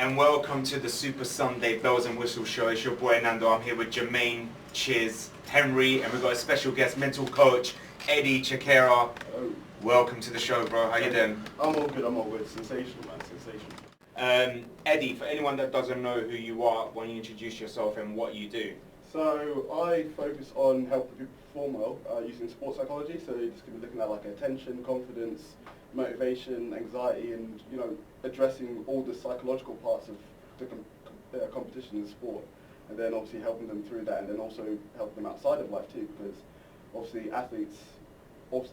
and welcome to the Super Sunday Bells and Whistles show. It's your boy Nando. I'm here with Jermaine, Chiz, Henry, and we've got a special guest, mental coach, Eddie Chekera. Welcome to the show, bro. How you doing? I'm all good. Sensational, man. Sensational. Eddie, for anyone that doesn't know who you are, why don't you introduce yourself and what you do? So I focus on helping people perform well using sports psychology. So you're just going to be looking at like attention, confidence, motivation, anxiety, and addressing all the psychological parts of the competition in sport, and then obviously helping them through that, and then also helping them outside of life too, because obviously athletes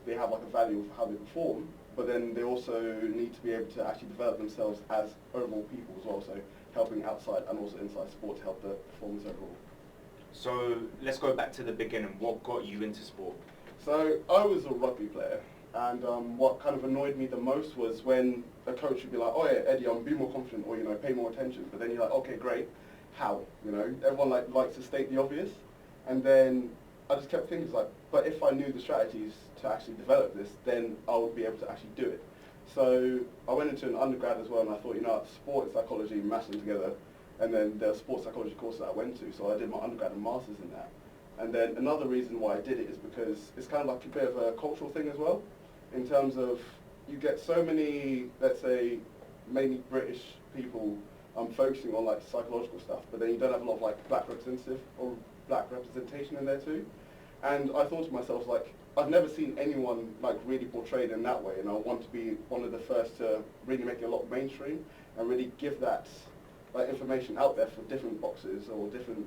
they have like a value of how they perform, but then they also need to be able to actually develop themselves as overall people as well. So helping outside and also inside sport to help the performance overall. So let's go back to the beginning. What got you into sport? So I was a rugby player. And what kind of annoyed me the most was when a coach would be like, "Oh yeah, Eddie, be more confident, or pay more attention." But then you're like, "Okay, great. How?" Everyone likes to state the obvious. And then I just kept thinking but if I knew the strategies to actually develop this, then I would be able to actually do it. So I went into an undergrad as well, and I thought, sport and psychology mash them together. And then there were sports psychology courses that I went to, so I did my undergrad and masters in that. And then another reason why I did it is because it's kind of like a bit of a cultural thing as well. In terms of, you get so many, let's say, mainly British people focusing on like psychological stuff, but then you don't have a lot of like black representation in there too. And I thought to myself, I've never seen anyone like really portrayed in that way, and I want to be one of the first to really make it a lot mainstream and really give that information out there for different boxers or different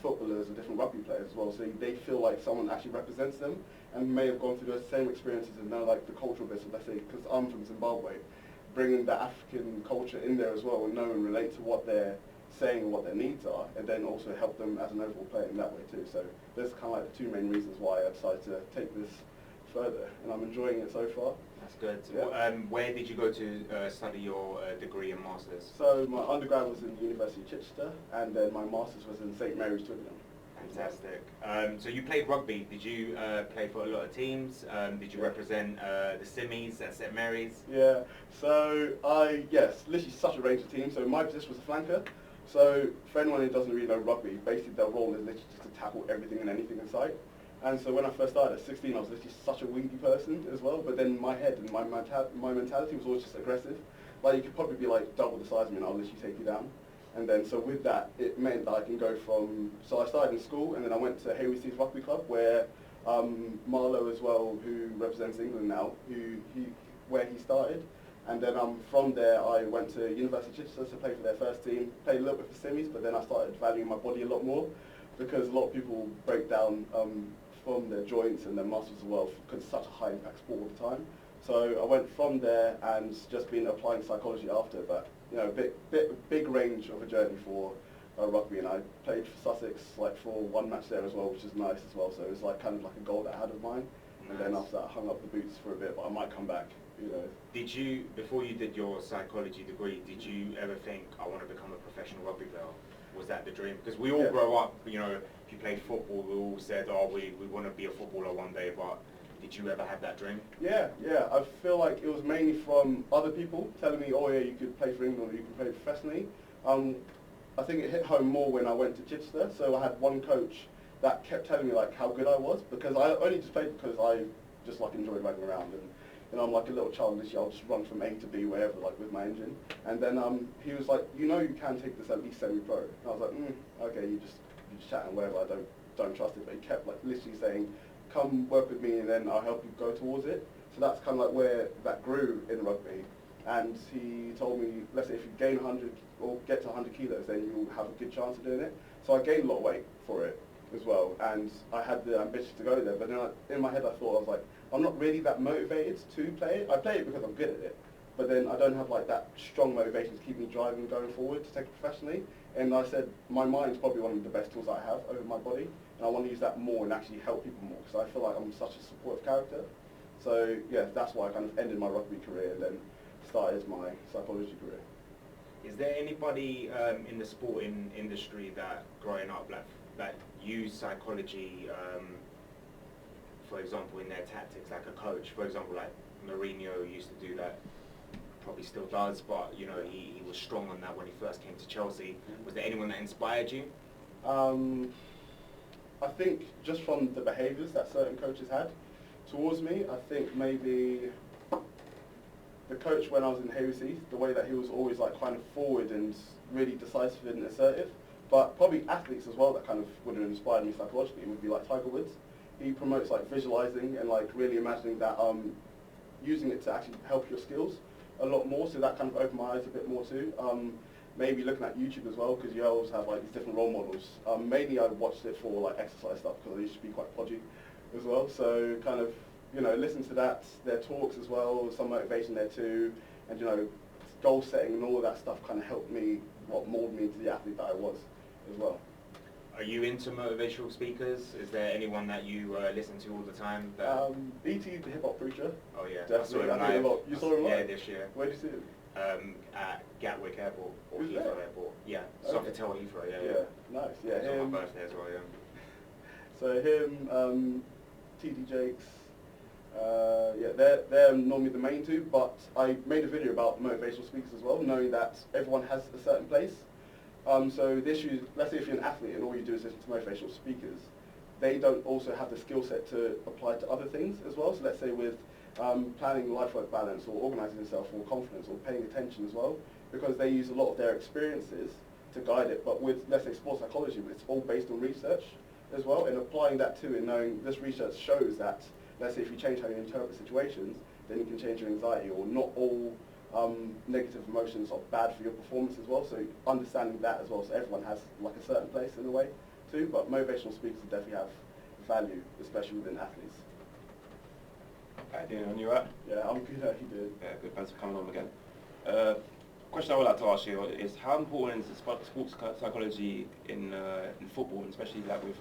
footballers or different rugby players as well, so they feel like someone actually represents them and may have gone through the same experiences and know like the cultural bits of, let's say, because I'm from Zimbabwe, bringing the African culture in there as well and know and relate to what they're saying and what their needs are, and then also help them as an overall player in that way too. So there's kind of like the two main reasons why I decided to take this further, and I'm enjoying it so far. That's good. Yeah. Where did you go to study your degree and masters? So my undergrad was in the University of Chichester, and then my masters was in St Mary's, Twickenham. Fantastic. So you played rugby. Did you play for a lot of teams? Did you represent the Simmies at St Mary's? Yeah. So literally such a range of teams. So my position was a flanker. So for anyone who doesn't really know rugby, basically their role is literally just to tackle everything and anything in sight. And so when I first started at 16, I was literally such a wingy person as well. But then my head and my mentality was always just aggressive. Like you could probably be like double the size of me, and I'll literally take you down. And then so with that, it meant that I can go from. So I started in school, and then I went to Hayward Rugby Club, where Marlowe as well, who represents England now, where he started. And then from there, I went to University of Chichester to play for their first team. Played a little bit for Simmies, but then I started valuing my body a lot more, because a lot of people break down from their joints and their muscles as well, because it's such a high impact sport all the time. So I went from there and just been applying psychology after, but big range of a journey for rugby, and I played for Sussex for one match there as well, which is nice as well. So it was kind of like a goal that I had of mine. Nice. And then after that, I hung up the boots for a bit, but I might come back. Did you, before you did your psychology degree, did you ever think, I want to become a professional rugby player? Was that the dream? Because we all grow up, if you played football, we all said, we want to be a footballer one day, but did you ever have that dream? Yeah. I feel like it was mainly from other people telling me, oh yeah, you could play for England or you could play professionally. I think it hit home more when I went to Chichester. So I had one coach that kept telling me how good I was, because I only just played because I just enjoyed running around, and I'm like a little child. Literally, I'll just run from A to B wherever with my engine. And then he was like, you can take this at least semi-pro. And I was like, okay, you just chatting wherever. I don't trust it. But he kept literally saying, come work with me and then I'll help you go towards it. So that's kind of where that grew in rugby. And he told me, let's say if you gain 100 or get to 100 kilos, then you'll have a good chance of doing it. So I gained a lot of weight for it as well, and I had the ambition to go there. But then in my head I thought, I was like, I'm not really that motivated to play it. I play it because I'm good at it, but then I don't have that strong motivation to keep me driving going forward to take it professionally. And I said, my mind's probably one of the best tools I have over my body, and I want to use that more and actually help people more, because I feel like I'm such a supportive character. So yeah, that's why I kind of ended my rugby career and then started my psychology career. Is there anybody in the sporting industry that growing up that used psychology, for example, in their tactics, like a coach, for example, like Mourinho used to do that? probably still does, but you know, he was strong on that when he first came to Chelsea. Was there anyone that inspired you? I think just from the behaviours that certain coaches had towards me, I think maybe the coach when I was in Hayward, the way that he was always like kind of forward and really decisive and assertive, but probably athletes as well that kind of would have inspired me psychologically would be like Tiger Woods. He promotes like visualizing and like really imagining that using it to actually help your skills a lot more, so that kind of opened my eyes a bit more too. Maybe looking at YouTube as well, because you always have like these different role models. Mainly I watched it for like exercise stuff because I used to be quite podgy as well, so kind of, you know, listen to that, their talks as well, some motivation there too, and you know, goal setting and all of that stuff kind of helped me, mold me into the athlete that I was as well. Are you into motivational speakers? Is there anyone that you listen to all the time? That BT, the hip hop preacher. Oh yeah, definitely. I think a lot. You saw him live? Yeah, this year. Where did you see him? At Gatwick Airport or Who's Heathrow there? Airport. Yeah, Okay. Sofitel Heathrow. Yeah, Yeah, nice. Yeah, It's on him. my birthday as well. Yeah. So him, TD Jakes. Yeah, they're normally the main two, but I made a video about motivational speakers as well, knowing that everyone has a certain place. So the issue, let's say if you're an athlete and all you do is listen to motivational speakers, they don't also have the skill set to apply to other things as well. So let's say with planning life-work balance or organising yourself or confidence or paying attention as well, because they use a lot of their experiences to guide it. But with, let's say, sports psychology, it's all based on research as well, and applying that too and knowing this research shows that, let's say if you change how you interpret situations, then you can change your anxiety, or not all negative emotions are bad for your performance as well, so understanding that as well, so everyone has like a certain place in a way too, but motivational speakers definitely have value, especially within athletes. Hi, Dean, on you right? Yeah, I'm good, how you doing? Yeah, good, thanks for coming on again. Question I would like to ask you is how important is sports psychology in football, and especially like with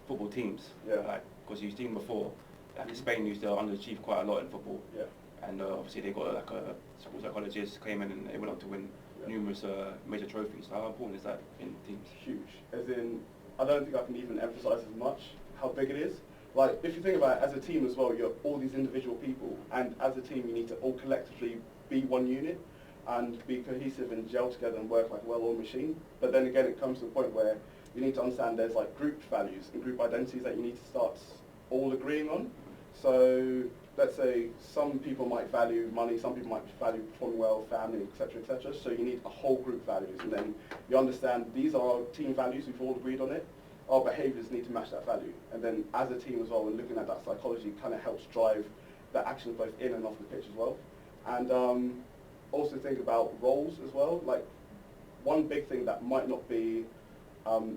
football teams? Yeah. Like, because you've seen before, like Spain used to underachieve quite a lot in football. Yeah. And obviously they got like a sports psychologist came in and they went on to win numerous major trophies. So how important is that in teams? Huge. As in, I don't think I can even emphasize as much how big it is. Like, if you think about it, as a team as well, you're all these individual people, and as a team you need to all collectively be one unit and be cohesive and gel together and work like a well-oiled machine. But then again, it comes to a point where you need to understand there's like group values and group identities that you need to start all agreeing on. So let's say some people might value money, some people might value performing well, family, etc., etc. So you need a whole group values, and then you understand these are our team values, we've all agreed on it. Our behaviours need to match that value. And then as a team as well, when looking at that psychology, kind of helps drive the actions both in and off the pitch as well. And also think about roles as well. Like, one big thing that might not be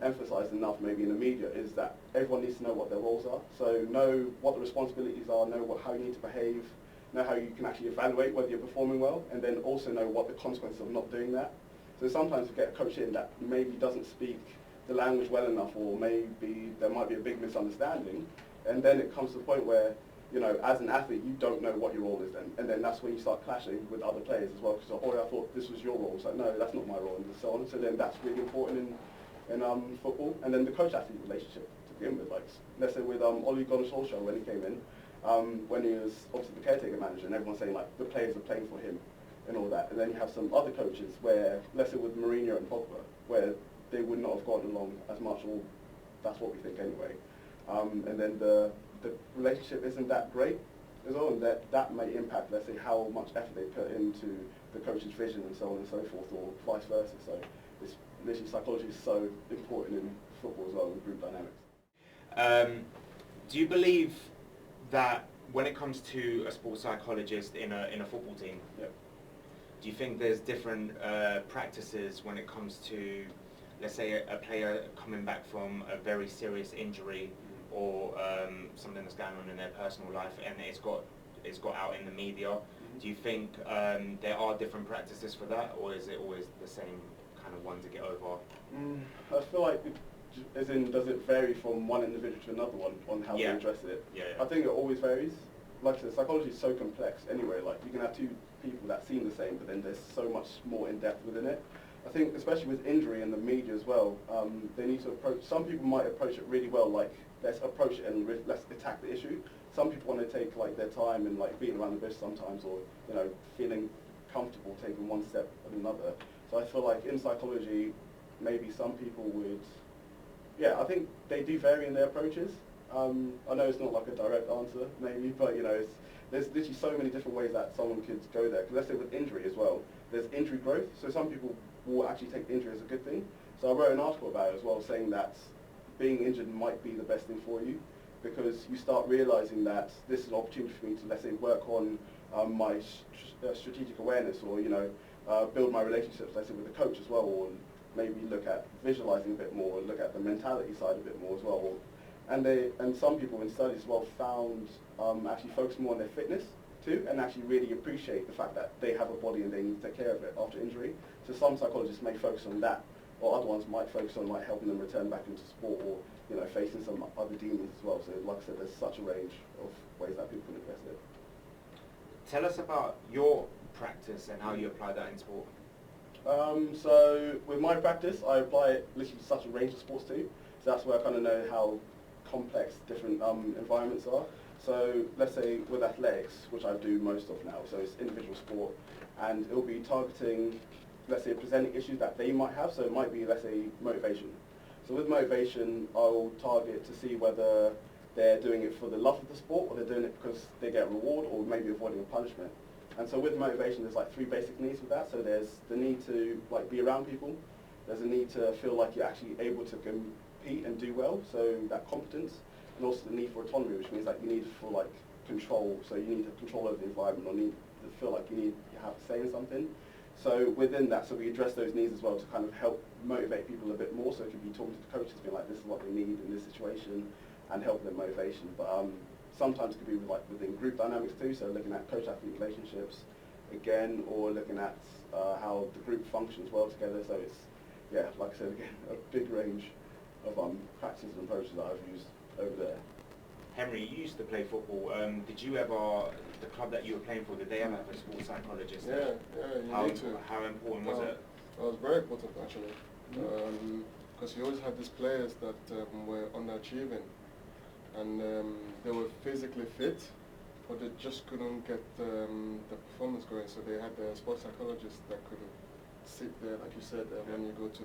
emphasised enough maybe in the media is that everyone needs to know what their roles are. So know what the responsibilities are, know how you need to behave, know how you can actually evaluate whether you're performing well, and then also know what the consequences of not doing that. So sometimes you get a coach in that maybe doesn't speak the language well enough, or maybe there might be a big misunderstanding, and then it comes to the point where, you know, as an athlete, you don't know what your role is then, and then that's when you start clashing with other players as well, because, oh, I thought this was your role. It's like, no, that's not my role, and so on. So then that's really important in football. And then the coach-athlete relationship to begin with, like, let's say with Ole Gunnar Solskjaer when he came in, when he was obviously the caretaker manager, and everyone's saying like the players are playing for him and all that. And then you have some other coaches where, let's say with Mourinho and Pogba, where they would not have gotten along as much, or that's what we think anyway. And then the relationship isn't that great as well, and that may impact, let's say, how much effort they put into the coach's vision and so on and so forth, or vice versa. So it's literally, psychology is so important in football as well, with group dynamics. Do you believe that when it comes to a sports psychologist in a football team, do you think there's different practices when it comes to, let's say, a player coming back from a very serious injury, or something that's going on in their personal life, and it's got out in the media? Do you think there are different practices for that, or is it always the same kind of one to get over? I feel like, as in, does it vary from one individual to another one on how they address it? Yeah. I think it always varies. Like I said, psychology is so complex anyway. Like, you can have two people that seem the same, but then there's so much more in depth within it. I think, especially with injury and the media as well, they need to approach. Some people might approach it really well, like, let's approach it and let's attack the issue. Some people want to take like their time and like beating around the bush sometimes, or, you know, feeling comfortable taking one step and another. So I feel like in psychology, maybe some people would, I think they do vary in their approaches. I know it's not like a direct answer, maybe, but there's literally so many different ways that someone could go there. Because let's say with injury as well, there's injury growth. So some people will actually take injury as a good thing. So I wrote an article about it as well, saying that being injured might be the best thing for you, because you start realizing that this is an opportunity for me to, let's say, work on my strategic awareness, or build my relationships, let's say, with the coach as well, or maybe look at visualizing a bit more, or look at the mentality side a bit more as well. And some people in studies as well found actually focus more on their fitness too, and actually really appreciate the fact that they have a body and they need to take care of it after injury. So some psychologists may focus on that, or other ones might focus on like helping them return back into sport, or facing some other demons as well. So like I said, there's such a range of ways that people can address it. Tell us about your practice and how you apply that in sport. So with my practice, I apply it literally to such a range of sports too. So that's where I kind of know how complex different environments are. So let's say with athletics, which I do most of now, so it's individual sport, and it'll be targeting, let's say, presenting issues that they might have. So it might be, let's say, motivation. So with motivation, I'll target to see whether they're doing it for the love of the sport, or they're doing it because they get a reward, or maybe avoiding a punishment. And so with motivation, there's like 3 basic needs with that. So there's the need to like be around people. There's a need to feel like you're actually able to compete and do well, so that competence. And also the need for autonomy, which means like you need for like control. So you need to control over the environment, or need to feel like you have to say in something. So within that, so we address those needs as well to kind of help motivate people a bit more. So it could be talking to the coaches, being like, this is what they need in this situation, and helping them motivation. But sometimes it could be within group dynamics too. So looking at coach-athlete relationships again, or looking at how the group functions well together. So it's, like I said again, a big range of practices and approaches that I've used over there. Henry, you used to play football. Did you ever, the club that you were playing for, did they ever have a sports psychologist? Yeah, you need to. How important was it? It was very important actually, because you always had these players that were underachieving, and they were physically fit, but they just couldn't get the performance going. So they had the sports psychologist that could sit there, like you said, when you go to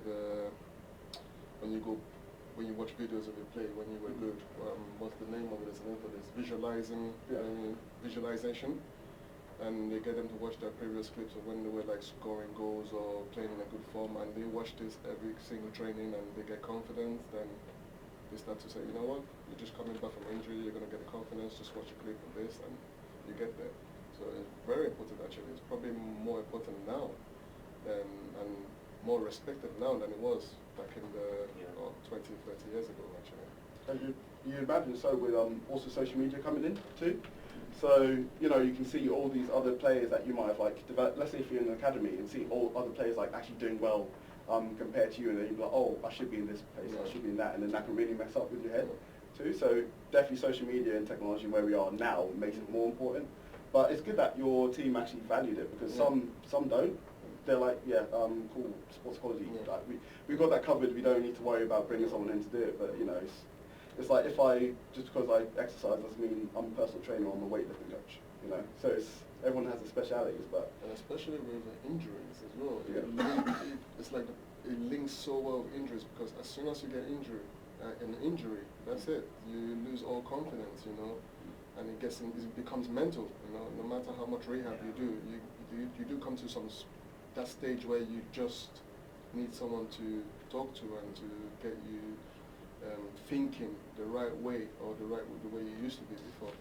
when you watch videos of your play, when you were good, what's the name of it? There's a name for this, visualization. And they get them to watch their previous clips of when they were like scoring goals or playing in a good form, and they watch this every single training and they get confidence. Then they start to say, you know what, you're just coming back from injury, you're going to get the confidence, just watch a clip of this, and you get there. So it's very important actually. It's probably more important now and more respected now than it was back in the 20, 30 years ago actually. And you imagine so with also social media coming in too. So, you can see all these other players that you might have like developed. Let's say if you're in an academy and see all other players like actually doing well compared to you, and then you'd be like, oh, I should be in this place, I should be in that, and then that can really mess up with your head too. So definitely social media and technology where we are now makes it more important. But it's good that your team actually valued it, because some don't. They're like, cool, sports psychology. Like, we've got that covered. We don't need to worry about bringing someone in to do it. But it's like just because I exercise doesn't mean I'm a personal trainer or I'm a weightlifting coach. So everyone has their specialities, but and especially with injuries as well. It's like it links so well with injuries, because as soon as you get an injury, that's it. You lose all confidence, and it becomes mental. No matter how much rehab you do, you do come to that stage where you just need someone to talk to and to get you thinking the right way, or the way you used to be before.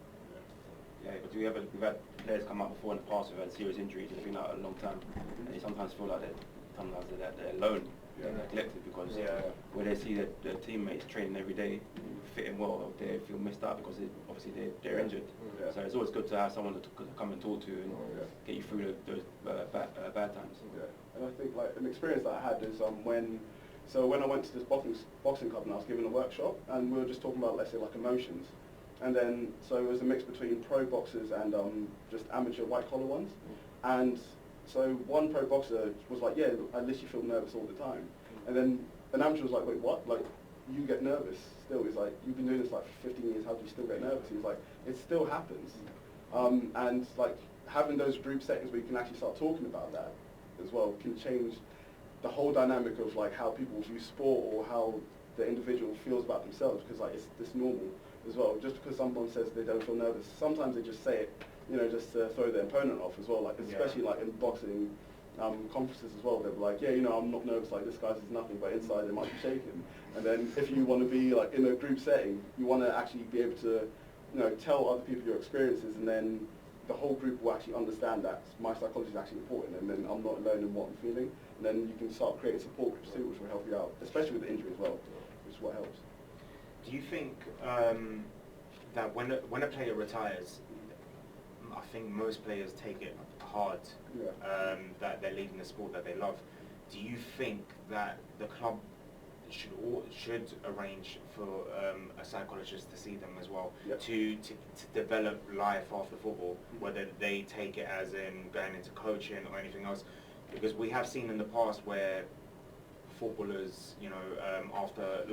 Yeah, but we've had players come up before in the past who've had serious injuries and been out a long time, and they sometimes feel like they're alone, they're neglected, because where they see their teammates training every day, fitting well, they feel missed out because obviously they're injured. So it's always good to have someone to come and talk to and get you through those bad times. And I think like an experience that I had is when I went to this boxing club and I was giving a workshop, and we were just talking about, let's say, like emotions. And then, so it was a mix between pro boxers and just amateur white-collar ones. And so one pro boxer was like, I literally feel nervous all the time. And then an amateur was like, wait, what? Like, you get nervous still? He's like, you've been doing this like for 15 years, how do you still get nervous? He's like, it still happens. And like, having those group settings where you can actually start talking about that as well can change the whole dynamic of like how people view sport or how the individual feels about themselves, because like it's normal as well. Just because someone says they don't feel nervous, sometimes they just say it, you know, just to throw their opponent off as well. Like especially like in boxing conferences as well, they'll be like, yeah, you know, I'm not nervous, like this guy's is nothing, but inside they might be shaking. And then if you want to be like in a group setting, you want to actually be able to, you know, tell other people your experiences, and then the whole group will actually understand that my psychology is actually important, and then I'm not alone in what I'm feeling. And then you can start creating support groups too, which will help you out, especially with the injury as well, which is what helps. Do you think that when a player retires, I think most players take it hard, that they're leaving the sport that they love. Do you think that the club should arrange for a psychologist to see them as well, to develop life after football, whether they take it as in going into coaching or anything else? Because we have seen in the past where footballers, you know, after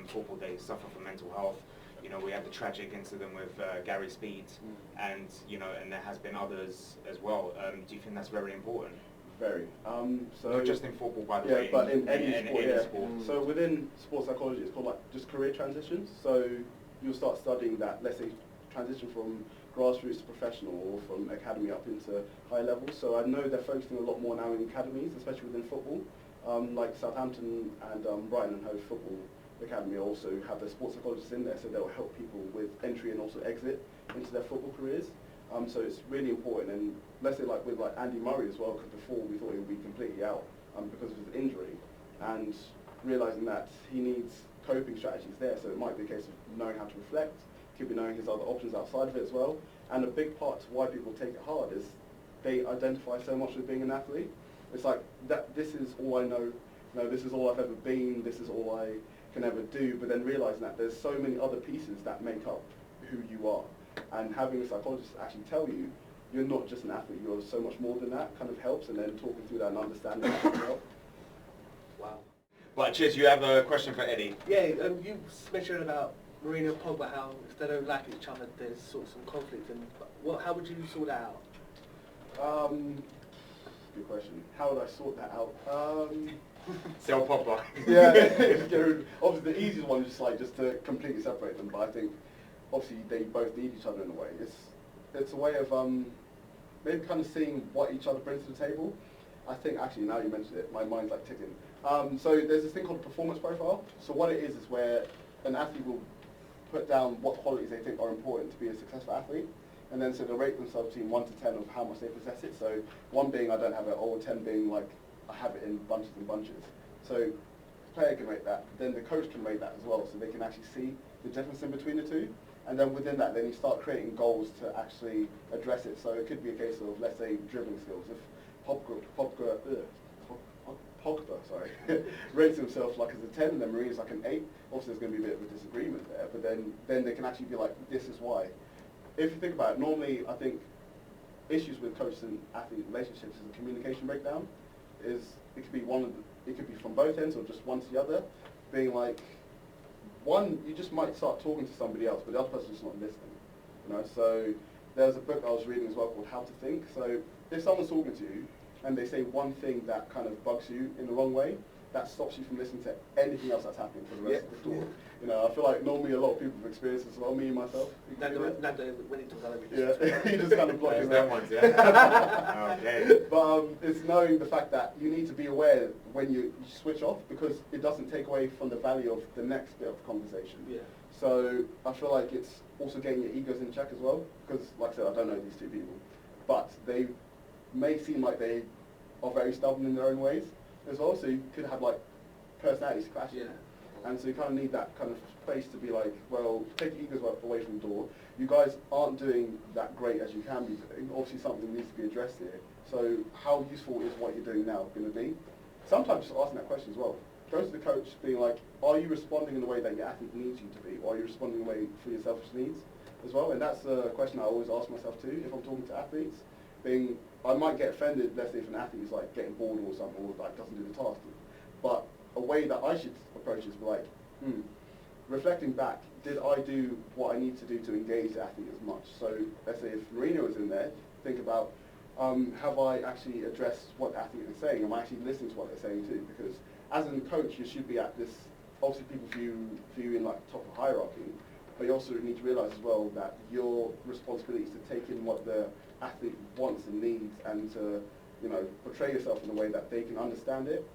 football, they suffer from mental health. You know, we had the tragic incident with Gary Speed, and you know, and there has been others as well. Do you think that's very important? Very. So not just in football, by the way. But in any sport. Sport. So within sports psychology, it's called like just career transitions. So you'll start studying that, let's say, transition from grassroots to professional, or from academy up into high level. So I know they're focusing a lot more now in academies, especially within football. Like Southampton and Brighton and Hove Football Academy also have their sports psychologists in there, so they'll help people with entry and also exit into their football careers. So it's really important, and let's say like with like Andy Murray as well, because before we thought he would be completely out because of his injury, and realising that he needs coping strategies there. So it might be a case of knowing how to reflect, could be knowing his other options outside of it as well. And a big part to why people take it hard is they identify so much with being an athlete. It's like that. This is all I know. No, this is all I've ever been. This is all I can ever do. But then realising that there's so many other pieces that make up who you are, and having a psychologist actually tell you you're not just an athlete, you're so much more than that, kind of helps, and then talking through that and understanding that as well. Wow. Right, Chiz, you have a question for Eddie. Yeah, you mentioned about Mourinho and Pogba, how if they don't like each other, there's sort of some conflict, and how would you sort that out? Good question. How would I sort that out? Sell Pogba. Yeah, obviously the easiest one is just to completely separate them, but I think obviously they both need each other in a way. It's a way of maybe kind of seeing what each other brings to the table. I think actually now you mentioned it, my mind's like ticking. So there's this thing called a performance profile. So what it is where an athlete will put down what qualities they think are important to be a successful athlete, and then so they'll rate themselves between 1 to 10 of how much they possess it. So 1 being I don't have it, or 10 being like I have it in bunches and bunches. So the player can rate that, then the coach can rate that as well, so they can actually see the difference in between the two. And then within that, then you start creating goals to actually address it. So it could be a case of, let's say, dribbling skills. If Pogba rates himself like as a 10 and then Mourinho's like an 8, obviously there's going to be a bit of a disagreement there, but then they can actually be like, this is why. If you think about it, normally I think issues with coaches and athlete relationships is a communication breakdown. It could be it could be from both ends or just one to the other, being like, one, you just might start talking to somebody else, but the other person's just not listening. You know, so there's a book I was reading as well called How to Think. So if someone's talking to you and they say one thing that kind of bugs you in the wrong way, that stops you from listening to anything else that's happening for the rest of the talk. You know, I feel like normally a lot of people have experienced this as well, me and myself. Nando, when he talks about it, yeah, he just kind of blocks that one, yeah. Okay. But it's knowing the fact that you need to be aware when you switch off, because it doesn't take away from the value of the next bit of conversation. Yeah. So I feel like it's also getting your egos in check as well, because like I said, I don't know these two people, but they may seem like they are very stubborn in their own ways as well, so you could have like personalities clashing. Yeah. And so you kind of need that kind of place to be like, well, take your egos away from the door. You guys aren't doing that great as you can be doing. Obviously something needs to be addressed here. So how useful is what you're doing now going to be? Sometimes just asking that question as well. Go to the coach being like, are you responding in the way that your athlete needs you to be? Or are you responding in the way for your selfish needs as well? And that's a question I always ask myself too if I'm talking to athletes. Being, I might get offended, let's say if an athlete is like getting bored or something, or like doesn't do the task. But a way that I should approach is like, reflecting back, did I do what I need to do to engage the athlete as much? So let's say if Mourinho was in there, think about, have I actually addressed what the athlete is saying? Am I actually listening to what they're saying too? Because as a coach, you should be at this, obviously people view you in like top of hierarchy, but you also need to realise as well that your responsibility is to take in what the athlete wants and needs, and to, you know, portray yourself in a way that they can understand it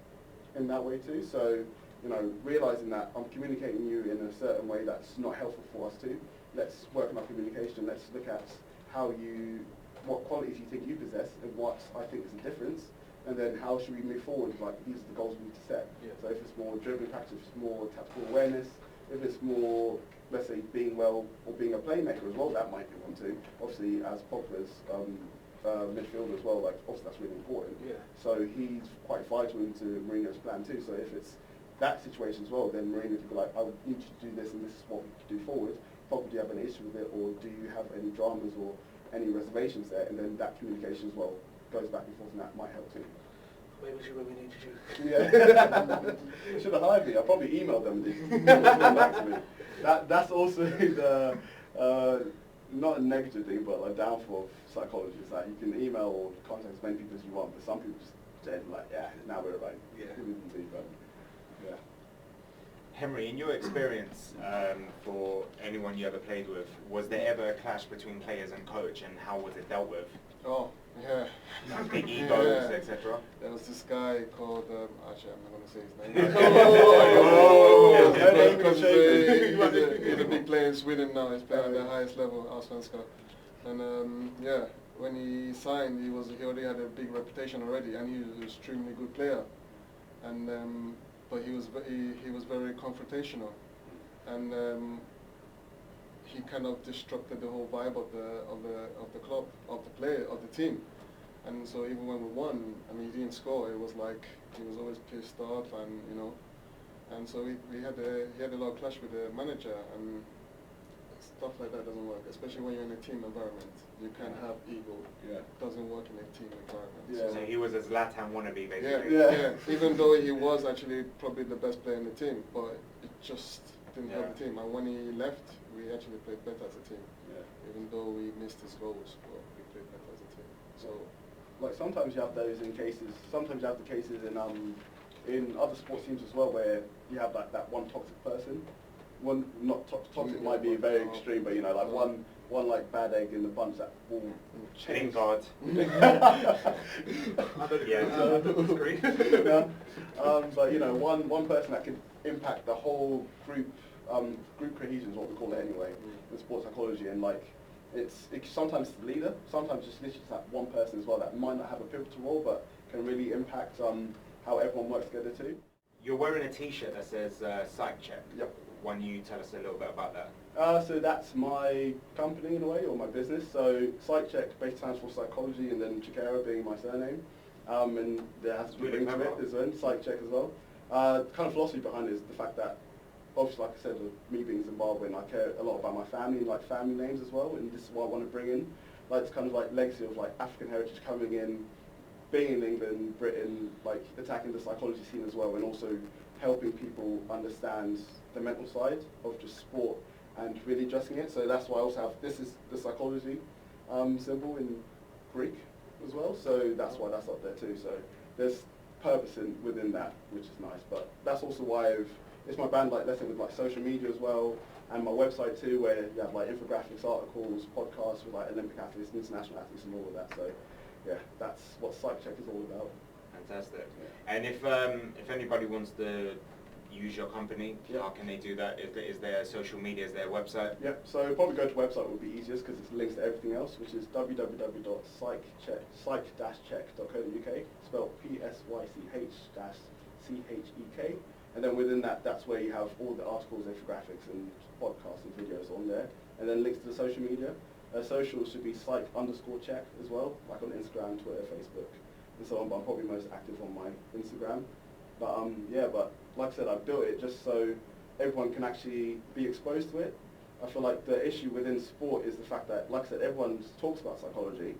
in that way too. So, you know, realising that I'm communicating you in a certain way that's not helpful for us too. Let's work on our communication. Let's look at what qualities you think you possess and what I think is the difference, and then how should we move forward? Like, these are the goals we need to set. Yeah. So if it's more dribbling practice, if it's more tactical awareness, if it's more, let's say, being well or being a playmaker as well, that might be one too. Obviously, as Pogba's midfielder as well, like, obviously that's really important. Yeah. So he's quite vital into Mourinho's plan too. So if it's that situation as well, then Mourinho could be like, I need you to do this, and this is what we could do forward. Pogba, do you have any issue with it, or do you have any dramas or any reservations there? And then that communication as well goes back and forth, and that might help too. Maybe we should when we needed you. Yeah. Should have hired me. I probably emailed them. And they come back to me. That's also the not a negative thing, but a downfall of psychology is that you can email or contact as many people as you want, but some people just say like, yeah, now we're right. Yeah. Yeah. Henry, in your experience, for anyone you ever played with, was there ever a clash between players and coach, and how was it dealt with? Oh, yeah. Like big egos, Yeah. etc. There was this guy called, actually I'm not going to say his name. Oh, Because he's a big player in Sweden now. He's playing at the highest level, Allsvenskan. And yeah, when he signed, he already had a big reputation already, and he was an extremely good player. And but he was very confrontational, and he kind of disrupted the whole vibe of the club, of the team. And so even when we won, I mean, he didn't score. It was like he was always pissed off, and you know. And so he had a lot of clash with the manager, and stuff like that doesn't work, especially when you're in a team environment. You can't have ego. Yeah. It doesn't work in a team environment. Yeah. So he was a Zlatan wannabe, Yeah, basically. yeah. Even though he was actually probably the best player in the team, but it just didn't help the team. And when he left, we actually played better as a team. Yeah. Even though we missed his goals, but we played better as a team. So, like, sometimes you have those in cases. Sometimes you have the cases in other sports teams as well, where you have like that one toxic person. One not toxic might be very extreme, but you know, like one like bad egg in the bunch that will change. Lingard. But you know, one person that can impact the whole group. Group cohesion is what we call it anyway in sports psychology, and like it's sometimes the leader, sometimes just literally that one person as well that might not have a pivotal role, but can really impact how everyone works together too. You're wearing a T-shirt that says PsycheCheck. Yep. Why don't you tell us a little bit about that? So that's my company in a way, or my business. So PsycheCheck basically stands for psychology, and then Chekera being my surname. And there has to be a ring to it as well, PsycheCheck as well. Kind of philosophy behind it is the fact that, obviously, like I said, with me being Zimbabwean, I care a lot about my family and like family names as well, and this is what I want to bring in. Like, it's kind of like legacy of like African heritage coming in, being in England, Britain, like attacking the psychology scene as well, and also helping people understand the mental side of just sport and really addressing it. So that's why I also have, this is the psychology symbol in Greek as well, so that's why that's up there too. So there's purpose within that, which is nice. But that's also why it's my brand, like, let's say, with like social media as well, and my website too, where you have like infographics, articles, podcasts with like Olympic athletes, international athletes, and all of that. So yeah, that's what PsycheCheck is all about. Fantastic. Yeah. And if anybody wants to use your company, how can they do that? Is there social media? Is there a website? Yeah, so probably go to website would be easiest because it's links to everything else, which is www.psychecheck.co.uk, spelled PSYCH-CHEK. And then within that, that's where you have all the articles, infographics, and podcasts and videos on there. And then links to the social media. Social should be psych_check as well, like on Instagram, Twitter, Facebook, and so on. But I'm probably most active on my Instagram. But yeah, but like I said, I built it just so everyone can actually be exposed to it. I feel like the issue within sport is the fact that, like I said, everyone talks about psychology,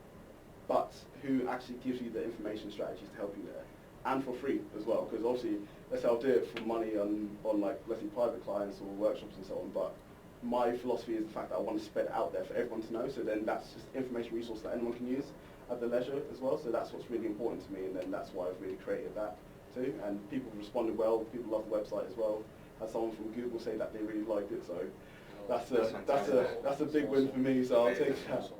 but who actually gives you the information strategies to help you there, and for free as well. Because obviously, let's say I'll do it for money on like, let's say, private clients or workshops and so on, but my philosophy is the fact that I want to spread it out there for everyone to know, so then that's just information resource that anyone can use at their leisure as well, so that's what's really important to me, and then that's why I've really created that too, and people responded well, people love the website as well. Had someone from Google say that they really liked it, so that's a big win for me, so I'll take that.